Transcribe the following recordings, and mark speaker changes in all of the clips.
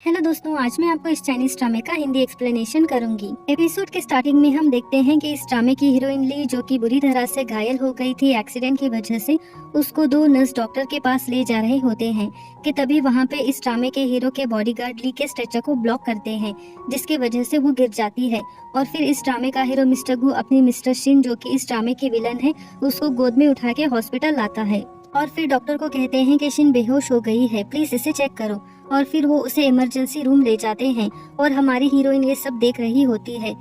Speaker 1: Hello दोस्तों, आज मैं आपको इस चाइनीज ड्रामे का हिंदी एक्सप्लेनेशन करूंगी। एपिसोड के स्टार्टिंग में हम देखते हैं कि इस ड्रामे की हीरोइन ली, जो कि बुरी तरह से घायल हो गई थी एक्सीडेंट की वजह से, उसको दो नर्स डॉक्टर के पास ले जा रहे होते हैं कि तभी वहां पे इस ड्रामे के हीरो के बॉडीगार्ड ली के स्ट्रेचर को ब्लॉक करते हैं, जिसकी वजह से वो गिर जाती है। और फिर इस ड्रामे का हीरो मिस्टर गु अपनी मिस्टर शिन, जो कि इस ड्रामे के विलन है, उसको गोद में उठा के हॉस्पिटल लाता है। और फिर डॉक्टर को कहते हैं कि शिन बेहोश हो गई है, प्लीज इसे चेक करो। और फिर वो उसे इमरजेंसी रूम ले जाते हैं और हमारी हीरोइन ये सब देख रही होती है।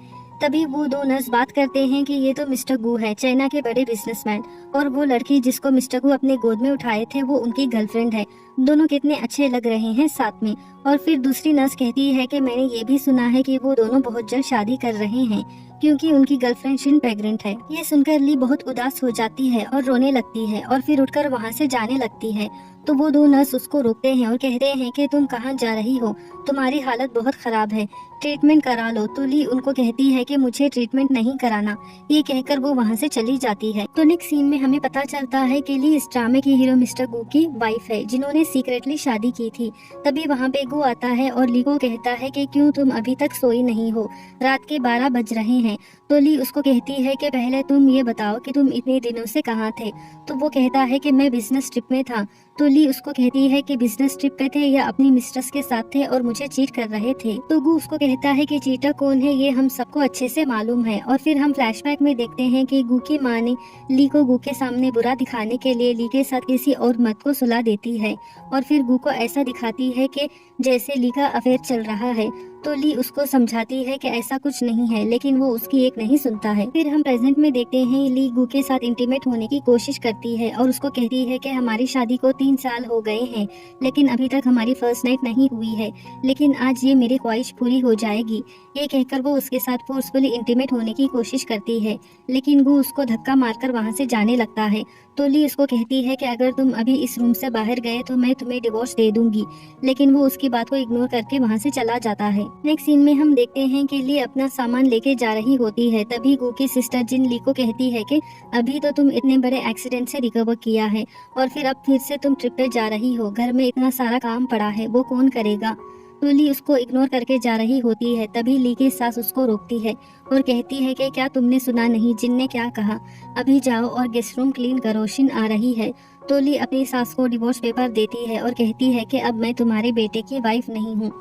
Speaker 1: तभी वो दो नर्स बात करते हैं कि ये तो मिस्टर गु है, चाइना के बड़े बिजनेसमैन, और वो लड़की जिसको मिस्टर गु अपने गोद में उठाए थे वो उनकी गर्लफ्रेंड है। दोनों कितने अच्छे लग रहे हैं साथ में। और फिर दूसरी नर्स कहती है कि मैंने ये भी सुना है कि वो दोनों बहुत जल्द शादी कर रहे हैं, क्योंकि उनकी गर्लफ्रेंड शिन प्रेग्नेंट है। ये सुनकर ली बहुत उदास हो जाती है और रोने लगती है और फिर उठकर वहाँ से जाने लगती है। तो वो दो नर्स उसको रोकते हैं और कहते हैं कि तुम कहाँ जा रही हो, तुम्हारी हालत बहुत खराब है, ट्रीटमेंट करा लो। तो ली उनको कहती है कि मुझे ट्रीटमेंट नहीं कराना। ये कहकर वो वहाँ से चली जाती है। तो नेक्स्ट सीन में हमें पता चलता है कि ली इस ड्रामे की हीरो मिस्टर गु की वाइफ है, जिन्होंने सीक्रेटली शादी की थी। तभी वहाँ पे गु आता है और ली को कहता है कि क्यों तुम अभी तक सोई नहीं हो, रात के 12 बज रहे हैं। तो ली उसको कहती है कि पहले तुम ये बताओ कि तुम इतने दिनों से कहाँ थे। तो वो कहता है कि मैं बिजनेस ट्रिप में था। तो ली उसको कहती है कि बिजनेस ट्रिप पे थे या अपनी मिस्ट्रेस के साथ थे और मुझे चीट कर रहे थे। तो गु उसको कहता है कि चीटर कौन है ये हम सबको अच्छे से मालूम है। और फिर हम फ्लैशबैक में देखते हैं कि गु की माँ ने ली को गु के सामने बुरा दिखाने के लिए ली के साथ किसी और मर्द को सुला देती है। और फिर गु को ऐसा दिखाती है कि जैसे ली का अफेयर चल रहा है। तो ली उसको समझाती है कि ऐसा कुछ नहीं है, लेकिन वो उसकी एक नहीं सुनता है। फिर हम प्रेजेंट में देखते हैं ली गु के साथ इंटीमेट होने की कोशिश करती है और उसको कहती है कि हमारी शादी को 3 साल हो गए हैं, लेकिन अभी तक हमारी फर्स्ट नाइट नहीं हुई है, लेकिन आज ये मेरी ख्वाहिश पूरी हो जाएगी। ये कहकर वो उसके साथ फोर्सफुली इंटीमेट होने की कोशिश करती है, लेकिन गु उसको धक्का मारकर वहाँ से जाने लगता है। तो ली उसको कहती है कि अगर तुम अभी इस रूम से बाहर गए तो मैं तुम्हें डिवोर्स दे दूंगी, लेकिन वो उसकी बात को इग्नोर करके वहाँ से चला जाता है। नेक्स्ट सीन में हम देखते हैं कि ली अपना सामान लेके जा रही होती है। तभी गु की सिस्टर जिन ली को कहती है कि अभी तो तुम इतने बड़े एक्सीडेंट से रिकवर किया है और फिर अब फिर से तुम ट्रिप पे जा रही हो, घर में इतना सारा काम पड़ा है, वो कौन करेगा। तो ली उसको इग्नोर करके जा रही होती है। तभी ली की सास उसको रोकती है और कहती है कि क्या तुमने सुना नहीं, जिन ने क्या कहा, अभी जाओ और गेस्ट रूम क्लीन करो, शिन आ रही है। तो ली अपनी सास को डिवोर्स पेपर देती है और कहती है कि अब मैं तुम्हारे बेटे की वाइफ नहीं हूँ,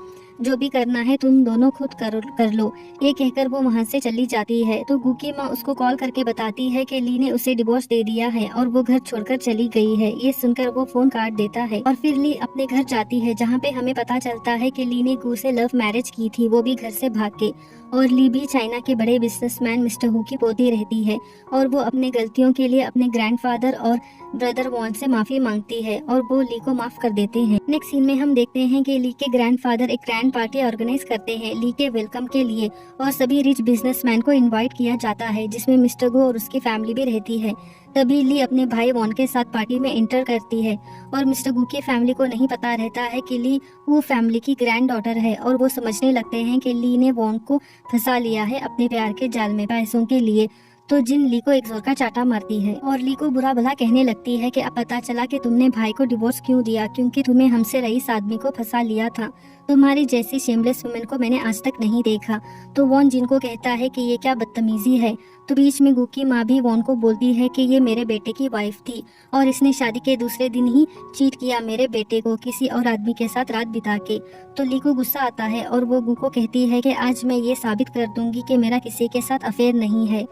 Speaker 1: जो भी करना है तुम दोनों खुद कर लो। ये कहकर वो वहाँ से चली जाती है। तो गु की माँ उसको कॉल करके बताती है कि ली ने उसे डिवोर्स दे दिया है और वो घर छोड़कर चली गई है। ये सुनकर वो फोन काट देता है और फिर ली अपने घर जाती है, जहाँ पे हमें पता चलता है कि ली ने गु से लव मैरिज की थी, वो भी घर से भाग के। और ली भी चाइना के बड़े बिजनेसमैन मिस्टर हु की पोती रहती है और वो अपने गलतियों के लिए अपने ग्रैंडफादर और ब्रदर वॉन से माफी मांगती है और वो ली को माफ कर देते हैं। नेक्स्ट सीन में हम देखते हैं कि ली के ग्रैंडफादर एक ग्रैंड पार्टी ऑर्गेनाइज करते हैं ली के वेलकम के लिए और सभी रिच बिजनेसमैन को इनवाइट किया जाता है, जिसमें मिस्टर गो और उसकी फैमिली भी रहती है। तभी ली अपने भाई वॉन के साथ पार्टी में एंटर करती है और मिस्टर गु की फैमिली को नहीं पता रहता है कि ली वो फैमिली की ग्रैंड डॉटर है और वो समझने लगते हैं कि ली ने वॉन को फंसा लिया है अपने प्यार के जाल में पैसों के लिए। तो जिन ली को एक जोर का चाटा मारती है और ली को बुरा भला कहने लगती है कि अब पता चला कि तुमने भाई को डिवोर्स क्यों दिया, क्योंकि तुम्हें हमसे रईस आदमी को फंसा लिया था। तुम्हारी जैसी शेमलेस वुमेन को मैंने आज तक नहीं देखा। तो वॉन जिन को कहता है कि ये क्या बदतमीजी है। तो बीच में गु की माँ भी वॉन को बोलती है कि ये मेरे बेटे की वाइफ थी और इसने शादी के दूसरे दिन ही चीट किया मेरे बेटे को किसी और आदमी के साथ रात बिता के। तो ली को गुस्सा आता है और वो गु को कहती है कि आज मैं ये साबित कर दूंगी कि मेरा किसी के साथ अफेयर नहीं है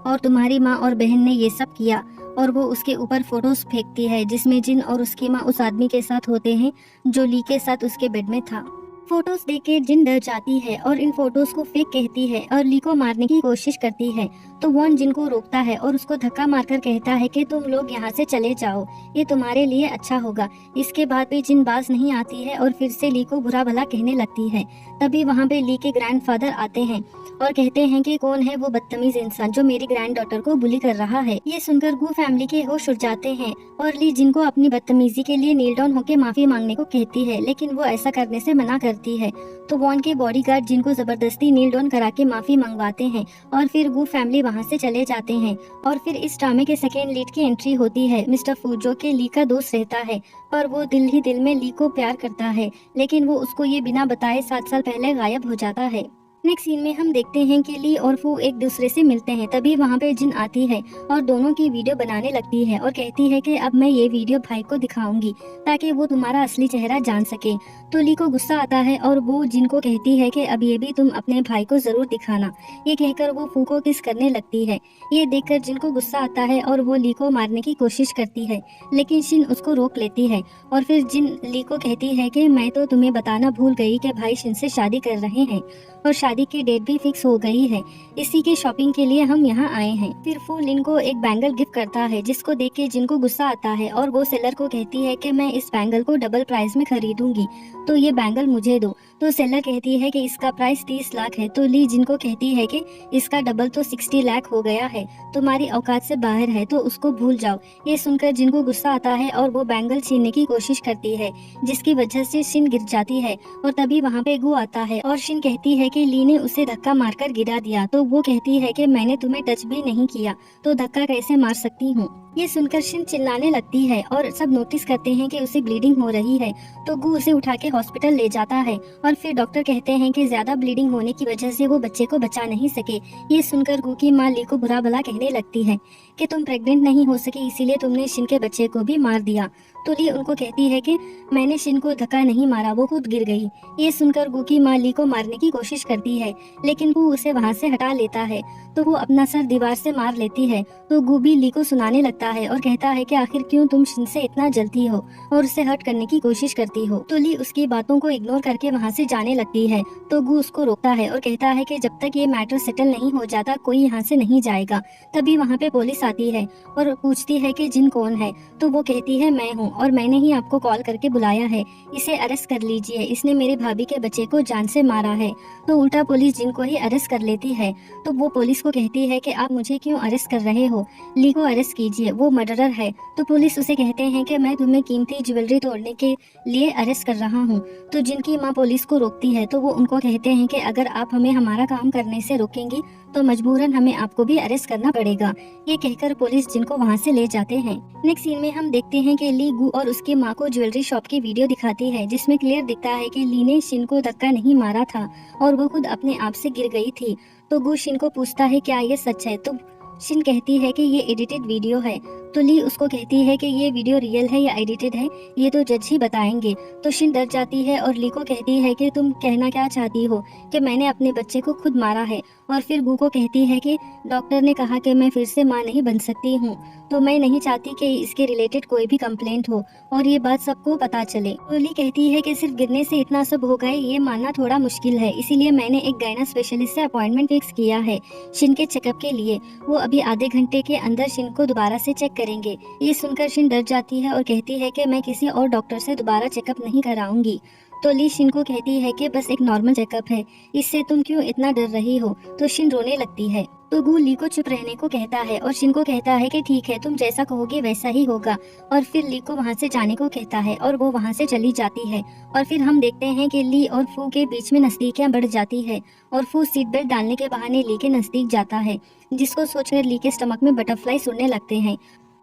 Speaker 1: और तुम्हारी माँ और बहन ने ये सब किया। और वो उसके ऊपर फोटोज फेंकती है जिसमें जिन और उसकी माँ उस आदमी के साथ होते हैं जो ली के साथ उसके बेड में था। फोटोज देख के जिन डर जाती है और इन फोटोज को फेक कहती है और ली को मारने की कोशिश करती है। तो वॉन जिन को रोकता है और उसको धक्का मारकर कहता है कि तुम लोग यहाँ से चले जाओ, ये तुम्हारे लिए अच्छा होगा। इसके बाद भी जिन बाज नहीं आती है और फिर से ली को बुरा भला कहने लगती है। तभी वहाँ पे ली के ग्रैंडफादर आते हैं और कहते हैं कि कौन है वो बदतमीज इंसान जो मेरी ग्रैंड डॉटर को बुली कर रहा है। ये सुनकर गु फैमिली के होश उड़ जाते हैं और ली जिनको अपनी बदतमीजी के लिए नील डाउन होकर माफी मांगने को कहती है, लेकिन वो ऐसा करने से मना कर करती है। तो वॉन के बॉडीगार्ड जिनको जबरदस्ती नील डाउन करा के माफी मंगवाते हैं और फिर वो फैमिली वहाँ से चले जाते हैं। और फिर इस ड्रामे के सेकेंड लीड की एंट्री होती है मिस्टर फू, जो कि ली का दोस्त रहता है पर वो दिल ही दिल में ली को प्यार करता है, लेकिन वो उसको ये बिना बताए 7 साल पहले गायब हो जाता है। नेक्स्ट सीन में हम देखते हैं कि ली और फू एक दूसरे से मिलते हैं। तभी वहाँ पे जिन आती है और दोनों की वीडियो बनाने लगती है और कहती है कि अब मैं ये वीडियो भाई को दिखाऊंगी ताकि वो तुम्हारा असली चेहरा जान सके। तो ली को गुस्सा आता है और वो जिन को कहती है कि अब ये भी तुम अपने भाई को जरूर दिखाना। ये कहकर वो फू को किस करने लगती है। ये देखकर जिन को गुस्सा आता है और वो ली को मारने की कोशिश करती है, लेकिन शिन उसको रोक लेती है। और फिर जिन ली को कहती है कि मैं तो तुम्हें बताना भूल गई कि भाई शिन से शादी कर रहे हैं और शादी की डेट भी फिक्स हो गई है। इसी की शॉपिंग के लिए हम यहाँ आए हैं। फिर फू लिन को एक बैंगल गिफ्ट करता है जिसको देख के जिनको गुस्सा आता है और वो सेलर को कहती है कि मैं इस बैंगल को डबल प्राइस में खरीदूंगी, तो ये बैंगल मुझे दो। तो सेलर कहती है कि इसका प्राइस 30 लाख है। तो ली जिनको कहती है कि इसका डबल तो 60 लाख हो गया है, तुम्हारी औकात से बाहर है तो उसको भूल जाओ। ये सुनकर जिनको गुस्सा आता है और वो बैंगल छीनने की कोशिश करती है, जिसकी वजह से शिन गिर जाती है। और तभी वहाँ पे गु आता है और शिन कहती है कि ली ने उसे धक्का मारकर गिरा दिया। तो वो कहती है कि मैंने तुम्हें टच भी नहीं किया, तो धक्का कैसे मार सकती हूँ। ये सुनकर शिन चिल्लाने लगती है और सब नोटिस करते हैं कि उसे ब्लीडिंग हो रही है। तो गु उसे उठा के हॉस्पिटल ले जाता है और फिर डॉक्टर कहते हैं कि ज्यादा ब्लीडिंग होने की वजह से वो बच्चे को बचा नहीं सके। ये सुनकर गु की माँ ली को बुरा भला कहने लगती है कि तुम प्रेग्नेंट नहीं हो सके इसीलिए तुमने शिन के बच्चे को भी मार दिया। तो ली उनको कहती है कि मैंने शिन को धक्का नहीं मारा, वो खुद गिर गई। ये सुनकर गु की माँ ली को मारने की कोशिश करती है, लेकिन गु उसे वहाँ से हटा लेता है। तो वो अपना सर दीवार से मार लेती है। तो गु भी ली को सुनाने लगता है और कहता है कि आखिर क्यों तुम शिन से इतना जलती हो और उसे हर्ट करने की कोशिश करती हो। तो ली उसकी बातों को इग्नोर करके वहाँ से जाने लगती है। तो गु उसको रोकता है और कहता है कि जब तक ये मैटर सेटल नहीं हो जाता कोई यहाँ से नहीं जाएगा। तभी वहाँ पे पुलिस आती है और पूछती है कि जिन कौन है। तो वो कहती है मैं हूँ और मैंने ही आपको कॉल करके बुलाया है, इसे अरेस्ट कर लीजिए, इसने मेरी भाभी के बच्चे को जान से मारा है। तो उल्टा पुलिस जिन को ही अरेस्ट कर लेती है। तो वो पुलिस को कहती है कि आप मुझे क्यों अरेस्ट कर रहे हो, ली को अरेस्ट कीजिए, वो मर्डरर है। तो पुलिस उसे कहते हैं कि मैं तुम्हें कीमती ज्वेलरी तोड़ने के लिए अरेस्ट कर रहा हूँ। तो जिनकी माँ पुलिस को रोकती है तो वो उनको कहते हैं कि अगर आप हमें हमारा काम करने से रोकेंगी तो मजबूरन हमें आपको भी अरेस्ट करना पड़ेगा। ये कहकर पुलिस जिनको वहाँ से ले जाते हैं। नेक्स्ट सीन में हम देखते हैं कि ली गु और उसकी माँ को ज्वेलरी शॉप की वीडियो दिखाती है जिसमें क्लियर दिखता है कि ली ने शिन को धक्का नहीं मारा था और वो खुद अपने आप से गिर गई थी। तो गु शिन को पूछता है क्या ये सच है। तो शिन कहती है कि ये एडिटेड वीडियो है। तो ली उसको कहती है कि ये वीडियो रियल है या एडिटेड है ये तो जज ही बताएंगे। तो शिन डर जाती है और ली को कहती है कि तुम कहना क्या चाहती हो कि मैंने अपने बच्चे को खुद मारा है। और फिर गु को कहती है कि डॉक्टर ने कहा कि मैं फिर से माँ नहीं बन सकती हूँ, तो मैं नहीं चाहती कि इसके रिलेटेड कोई भी कंप्लेंट हो और ये बात सबको पता चले। तो ली कहती है कि सिर्फ गिरने से इतना सब हो गए ये मानना थोड़ा मुश्किल है, इसीलिए मैंने एक गायना स्पेशलिस्ट से अपॉइंटमेंट फिक्स किया है शिन के चेकअप के लिए। वो अभी आधे घंटे के अंदर शिन को दोबारा से चेक करेंगे। ये सुनकर शिन डर जाती है और कहती है कि मैं किसी और डॉक्टर से दोबारा चेकअप नहीं कराऊंगी। तो ली शिन को कहती है कि बस एक नॉर्मल चेकअप है, इससे तुम क्यों इतना डर रही हो। तो शिन रोने लगती है। तो गु ली को चुप रहने को कहता है और शिन को कहता है कि ठीक है तुम जैसा कहोगे वैसा ही होगा। और फिर ली को वहाँ से जाने को कहता है और वो वहाँ से चली जाती है। और फिर हम देखते हैं कि ली और फू के बीच में नजदीकियाँ बढ़ जाती है और फू सीट बेल्ट डालने के बहाने ली के नजदीक जाता है, जिसको सोचकर ली के स्टमक में बटरफ्लाई उड़ने लगते हैं।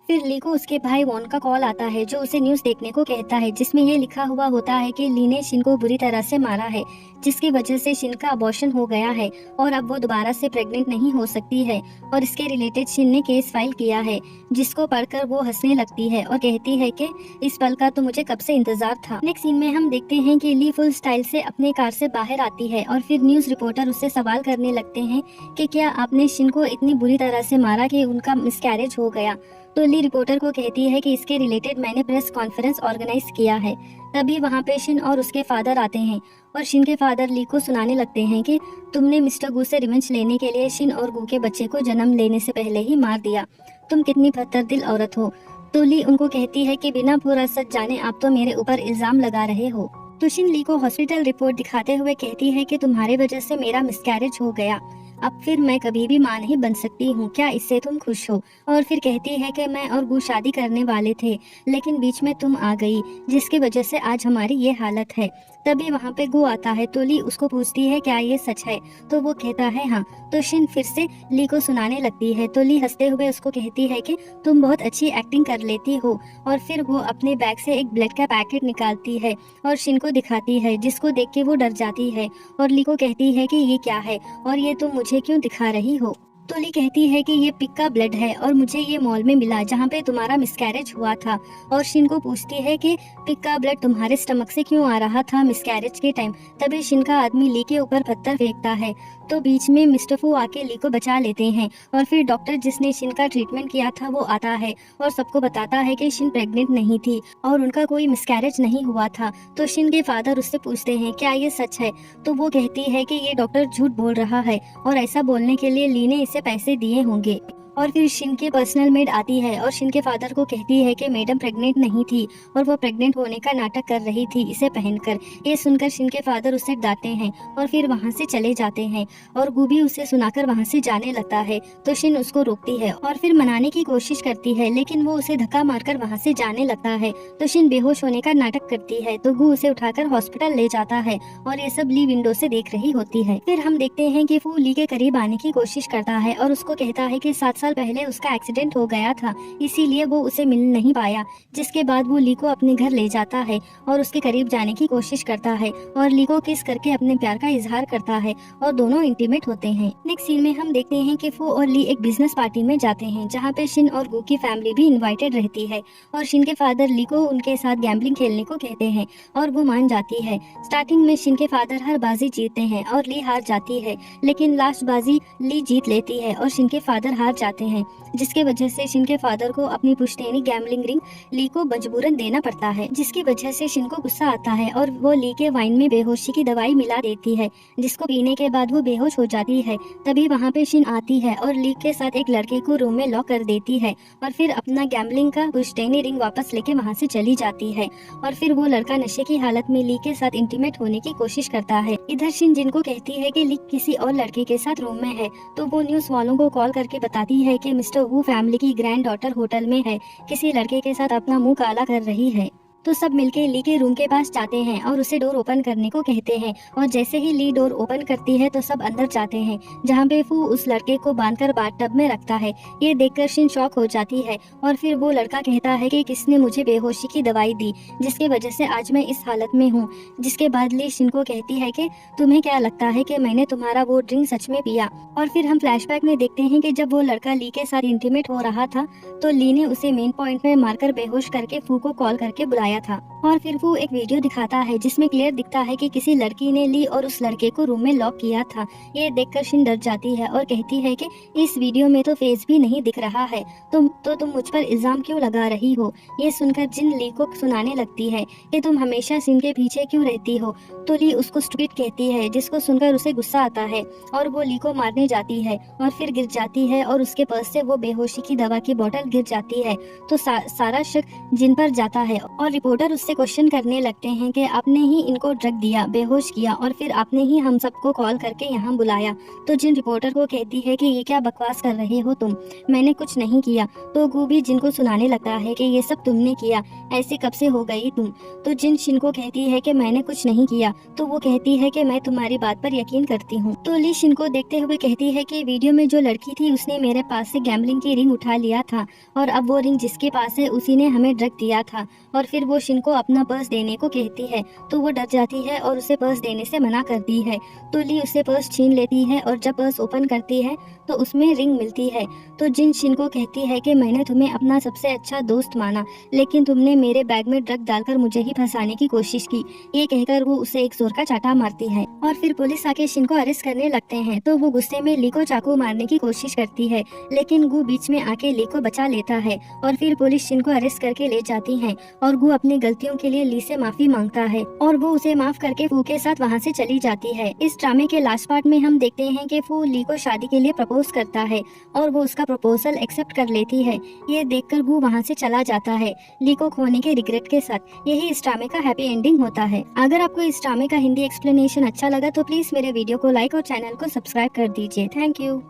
Speaker 1: फिर ली को उसके भाई वॉन का कॉल आता है जो उसे न्यूज़ देखने को कहता है जिसमें ये लिखा हुआ होता है कि ली ने शिन को बुरी तरह से मारा है, जिसकी वजह से शिन का अबॉर्शन हो गया है और अब वो दोबारा से प्रेग्नेंट नहीं हो सकती है। और इसके रिलेटेड शिन ने केस फाइल किया है, जिसको पढ़कर वो हंसने लगती है और कहती है कि इस पल का तो मुझे कब से इंतजार था। नेक्स्ट सीन में हम देखते हैं कि ली फुल स्टाइल से अपने कार से बाहर आती है और फिर न्यूज़ रिपोर्टर उससे सवाल करने लगते हैं कि क्या आपने शिन को इतनी बुरी तरह से मारा कि उनका मिसकैरेज हो गया। तो ली रिपोर्टर को कहती है कि इसके रिलेटेड मैंने प्रेस कॉन्फ्रेंस ऑर्गेनाइज किया है। तभी वहाँ पे शिन और उसके फादर आते हैं और शिन के फादर ली को सुनाने लगते हैं कि तुमने मिस्टर गु से रिवेंज लेने के लिए शिन और गु के बच्चे को जन्म लेने से पहले ही मार दिया, तुम कितनी पत्थर दिल औरत हो। तो ली उनको कहती है कि बिना पूरा सच जाने आप तो मेरे ऊपर इल्जाम लगा रहे हो। तो शिन ली को हॉस्पिटल रिपोर्ट दिखाते हुए कहती है कि तुम्हारी वजह से मेरा मिसकैरेज हो गया, अब फिर मैं कभी भी मां नहीं बन सकती हूँ, क्या इससे तुम खुश हो। और फिर कहती है कि मैं और गु शादी करने वाले थे लेकिन बीच में तुम आ गई, जिसकी वजह से आज हमारी ये हालत है। तभी वहाँ पे गु आता है तो ली उसको पूछती है क्या ये सच है, तो वो कहता है हाँ। तो शिन फिर से ली को सुनाने लगती है तो ली हंसते हुए उसको कहती है कि तुम बहुत अच्छी एक्टिंग कर लेती हो। और फिर वो अपने बैग से एक ब्लड का पैकेट निकालती है और शिन को दिखाती है, जिसको देख के वो डर जाती है और ली को कहती है कि ये क्या है और ये तुम मुझे क्यों दिखा रही हो। तो ली कहती है कि ये पिग का ब्लड है और मुझे ये मॉल में मिला जहाँ पे तुम्हारा मिसकैरेज हुआ था। और शिन को पूछती है कि पिग का ब्लड तुम्हारे स्टमक से क्यों आ रहा था मिसकैरेज के टाइम। तभी शिन का आदमी ली के ऊपर पत्थर फेंकता है तो बीच में मिस्टर फू आके ली को बचा लेते हैं। और फिर डॉक्टर जिसने शिन का ट्रीटमेंट किया था वो आता है और सबको बताता है कि शिन प्रेग्नेंट नहीं थी और उनका कोई मिसकैरेज नहीं हुआ था। तो शिन के फादर उससे पूछते हैं क्या ये सच है, तो वो कहती है कि ये डॉक्टर झूठ बोल रहा है और ऐसा बोलने के लिए ली ने इसे पैसे दिए होंगे। और फिर शिन की पर्सनल मेड आती है और शिन के फादर को कहती है कि मैडम प्रेग्नेंट नहीं थी और वो प्रेग्नेंट होने का नाटक कर रही थी इसे पहनकर। ये सुनकर शिन के फादर उसे डांटते हैं और फिर वहाँ से चले जाते हैं और गू भी उसे सुनाकर वहाँ से जाने लगता है। तो शिन उसको रोकती है और फिर मनाने की कोशिश करती है लेकिन वो उसे धक्का मारकर वहाँ से जाने लगता है। तो शिन बेहोश होने का नाटक करती है तो गू उसे उठाकर हॉस्पिटल ले जाता है और ये सब ली विंडो से देख रही होती है। फिर हम देखते हैं कि वो ली के करीब आने की कोशिश करता है और उसको कहता है कि 7 साल पहले उसका एक्सीडेंट हो गया था इसीलिए वो उसे मिल नहीं पाया। जिसके बाद वो ली को अपने घर ले जाता है और उसके करीब जाने की कोशिश करता है और ली को किस करके अपने प्यार का इजहार करता है और दोनों इंटीमेट होते हैं। नेक्स्ट सीन में हम देखते हैं कि फू और ली एक बिजनेस पार्टी में जाते हैं जहाँ पे शिन और गू की फैमिली भी इन्वाइटेड रहती है और शिन के फादर ली को उनके साथ गैम्बलिंग खेलने को कहते हैं और वो मान जाती है। स्टार्टिंग में शिन के फादर हर बाजी जीतते हैं और ली हार जाती है लेकिन लास्ट बाजी ली जीत लेती है और शिन के फादर हार जाते हैं, जिसके वजह से शिन के फादर को अपनी पुश्तैनी गैम्बलिंग रिंग ली को मजबूरन देना पड़ता है, जिसकी वजह से शिन को गुस्सा आता है और वो ली के वाइन में बेहोशी की दवाई मिला देती है जिसको पीने के बाद वो बेहोश हो जाती है। तभी वहाँ पे शिन आती है और ली के साथ एक लड़के को रूम में लॉक कर देती है और फिर अपना गैम्बलिंग का पुश्तैनी रिंग वापस लेके वहाँ से चली जाती है। और फिर वो लड़का नशे की हालत में ली के साथ इंटीमेट होने की कोशिश करता है। इधर शिन जिनको कहती है कि ली किसी और लड़के के साथ रूम में है तो वो न्यूज वालों को कॉल करके बताती है कि मिस्टर वू फैमिली की ग्रैंड डॉटर होटल में है, किसी लड़के के साथ अपना मुंह काला कर रही है। तो सब मिलके ली के रूम के पास जाते हैं और उसे डोर ओपन करने को कहते हैं और जैसे ही ली डोर ओपन करती है तो सब अंदर जाते हैं जहाँ पे फू उस लड़के को बांधकर बाथटब में रखता है। ये देखकर शिन शॉक हो जाती है और फिर वो लड़का कहता है कि किसने मुझे बेहोशी की दवाई दी जिसकी वजह से आज मैं इस हालत में हूँ। जिसके बाद ली शिन को कहती है कि तुम्हें क्या लगता है कि मैंने तुम्हारा वो ड्रिंक सच में पिया। और फिर हम फ्लैशबैक में देखते हैं कि जब वो लड़का ली के साथ इंटीमेट हो रहा था तो ली ने उसे मेन पॉइंट में मारकर बेहोश करके फू को कॉल करके बुलाया था। और फिर वो एक वीडियो दिखाता है जिसमें क्लियर दिखता है कि किसी लड़की ने ली और उस लड़के को रूम में लॉक किया था। ये देखकर शिन डर जाती है और कहती है कि इस वीडियो में तो फेस भी नहीं दिख रहा है, तुम मुझ पर इल्जाम क्यों लगा रही हो। ये सुनकर जिन ली को सुनाने लगती है कि तुम हमेशा शिन के पीछे क्यों रहती हो। तो ली उसको स्टूपिड कहती है जिसको सुनकर उसे गुस्सा आता है और वो ली को मारने जाती है और फिर गिर जाती है और उसके पर्स से वो बेहोशी की दवा की बोतल गिर जाती है। तो सारा शक जिन पर जाता है और रिपोर्टर उससे क्वेश्चन करने लगते हैं कि आपने ही इनको ड्रग दिया, बेहोश किया और फिर आपने ही हम सबको कॉल करके यहाँ बुलाया। तो जिन रिपोर्टर को कहती है कि ये क्या बकवास कर रहे हो तुम, मैंने कुछ नहीं किया। तो गू भी जिनको सुनाने लगता है कि ये सब तुमने किया, ऐसे कब से हो गई तुम। तो जिन शिन को कहती है कि मैंने कुछ नहीं किया तो वो कहती है कि मैं तुम्हारी बात पर यकीन करती हूँ। तो ली शिन को देखते हुए कहती है कि वीडियो में जो लड़की थी उसने मेरे पास से गैम्बलिंग की रिंग उठा लिया था और अब वो रिंग जिसके पास है उसी ने हमें ड्रग दिया था। और फिर वो शिन को अपना पर्स देने को कहती है तो वो डर जाती है और उसे पर्स देने से मना करती है। तो ली उससे पर्स छीन लेती है और जब पर्स ओपन करती है तो उसमें रिंग मिलती है। तो जिन शिन को कहती है कि मैंने तुम्हें अपना सबसे अच्छा दोस्त माना लेकिन तुमने मेरे बैग में ड्रग डालकर मुझे ही फंसाने की कोशिश की। ये कहकर वो उसे एक जोर का चाटा मारती है और फिर पुलिस आके शिन को अरेस्ट करने लगते हैं। तो वो गुस्से में ली को चाकू मारने की कोशिश करती है लेकिन गू बीच में आके ली को बचा लेता है और फिर पुलिस शिन को अरेस्ट करके ले जाती है और गू अपनी गलतियों के लिए ली से माफी मांगता है और वो उसे माफ करके फू के साथ वहाँ से चली जाती है। इस ड्रामे के लास्ट पार्ट में हम देखते हैं कि फू ली को शादी के लिए प्रपोज करता है और वो उसका प्रपोजल एक्सेप्ट कर लेती है। ये देखकर गू वहाँ से चला जाता है ली को खोने के रिग्रेट के साथ। यही इस ड्रामे का हैप्पी एंडिंग होता है। अगर आपको इस ड्रामे का हिंदी एक्सप्लेनेशन अच्छा लगा तो प्लीज मेरे वीडियो को लाइक और चैनल को सब्सक्राइब कर दीजिए। Thank you.